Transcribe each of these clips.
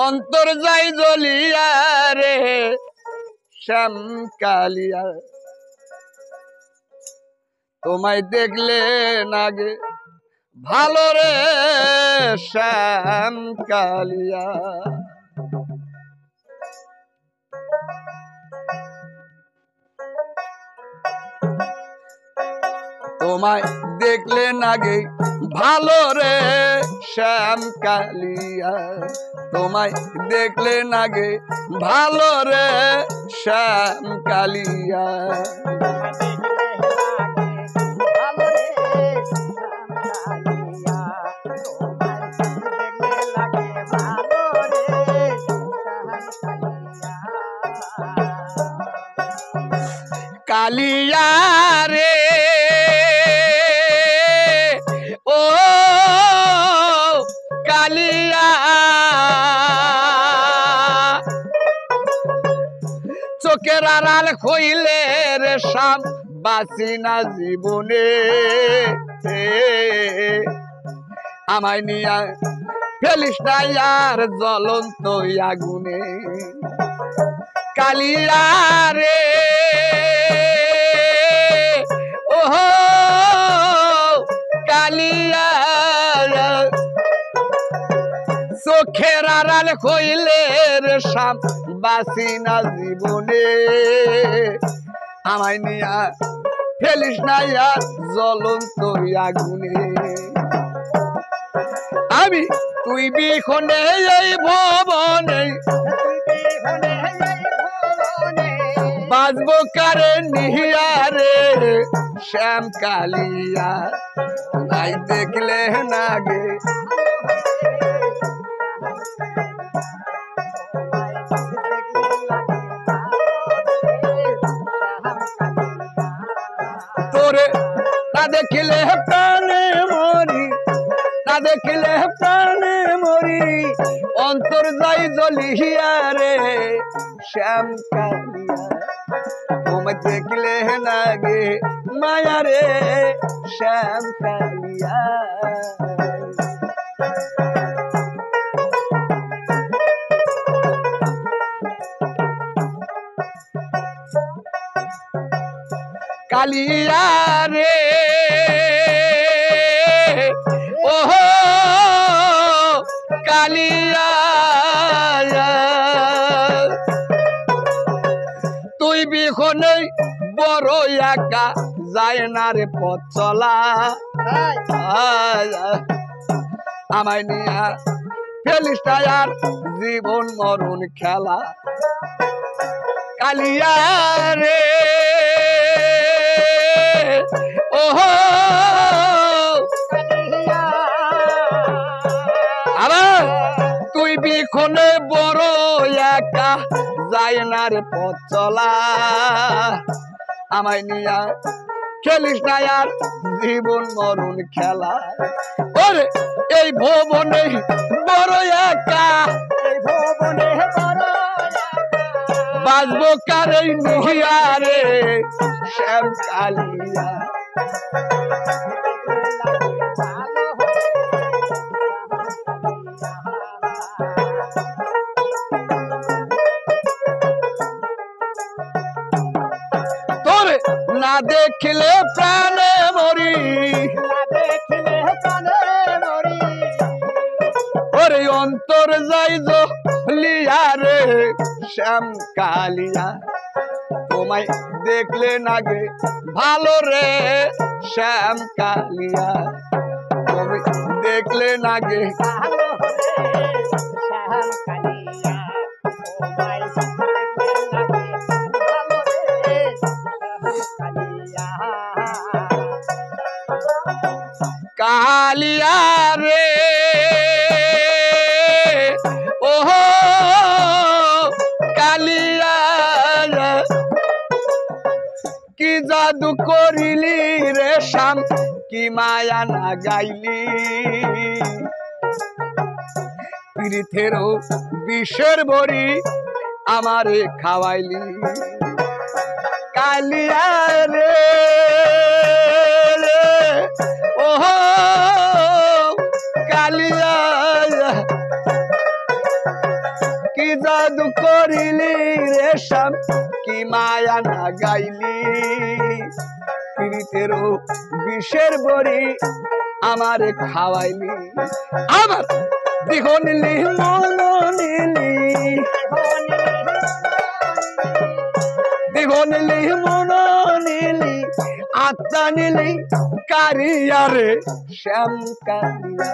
অন্তর যাই জ্বলিয়া রে শ্যাম কালিয়া তোমায় দেখলে নাগে ভালো রে শ্যাম কালিয়া তোমায় দেখলে নাগে ভালো রে শ্যাম কালিয়া তোমায় দেখলে নাগে ভালো রে শ্যাম কালিয়া কালিয়া রে ও কালিয়া চোখের আড়াল হইলে রে শ্যাম বাঁচি না জীবনে আমায় নিয়া ফেলিস না আর জ্বলন্ত আগুনে কালিয়া রে ওহো কালিয়া চোখের আড়াল হইলে রে শ্যাম বাঁচি না জীবনে আমায় নিয়া ফেলিস না আর জ্বলন্ত আগুনে আমি তুই বিখনে এই ভবনে বাজবো কারে নিহিয়া রে শ্যাম কালিয়া নাই দেখলে নাগে তোরে না দেখলে প্রাণে মরি না দেখলে প্রাণে মরি অন্তর যাই জ্বলিয়া রে শ্যাম কালিয়া তোমায় দেখলে নাগে মায়া রে শ্যাম কালিয়া কালিয়া রে ওহো কালিয়া তুই বিখনে বড় একা যায় না রে পথ চলা আমায় নিয়া ফেলিস না আর জীবন মরণ খেলা কালিয়া রে ওহো আবার তুই বিখনে বড় একা যায় না রে পথ চলা আমায় নিয়া খেলিস না আর জীবন মরণ খেলা ওরে এই ভবনে বড় একা বাজবো কারে নিহিয়া রে শ্যাম কালিয়া তোরে না দেখলে প্রাণে মরি ওরে অন্তর যাই জ্বলিয়া রে শ্যাম কালিয়া তোমায় দেখলে নাগে ভালো রে শ্যাম কালিয়া তুমি দেখলে নাগে কালিয়া রে ওহো কালিয়া কি জাদু করিলি রে শ্যাম কি মায়া না গাইলি পীড়িতেরও বিষের বড়ি আমারে খাওয়াইলি কালিয়া রে ওহো কালিয়া শ্যাম কি মায়া না গাইলি পীড়িতেরও বিষের বড়ি আমারে খাওয়াইলি আমার দেহ নিলি মন নিলি দেহ নিলি মন নিলি আত্মা নিলি কারিয়ারে শ্যাম কারিয়া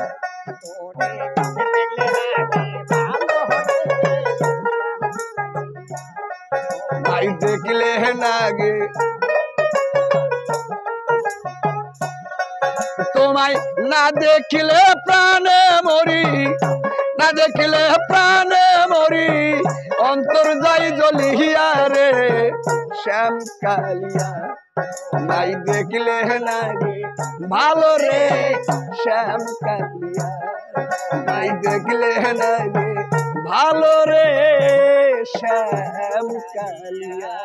ভাই দেখলে লাগে তোমায় না দেখিলে প্রাণে মরি না দেখিলে প্রাণে মরি অন্তর যাই জ্বলিয়া রে শ্যাম কালিয়া নাই দেখলে লাগে ভালো রে শ্যাম কালিয়া নাই দেখলে লাগে ভালো রে শ্যাম কালিয়া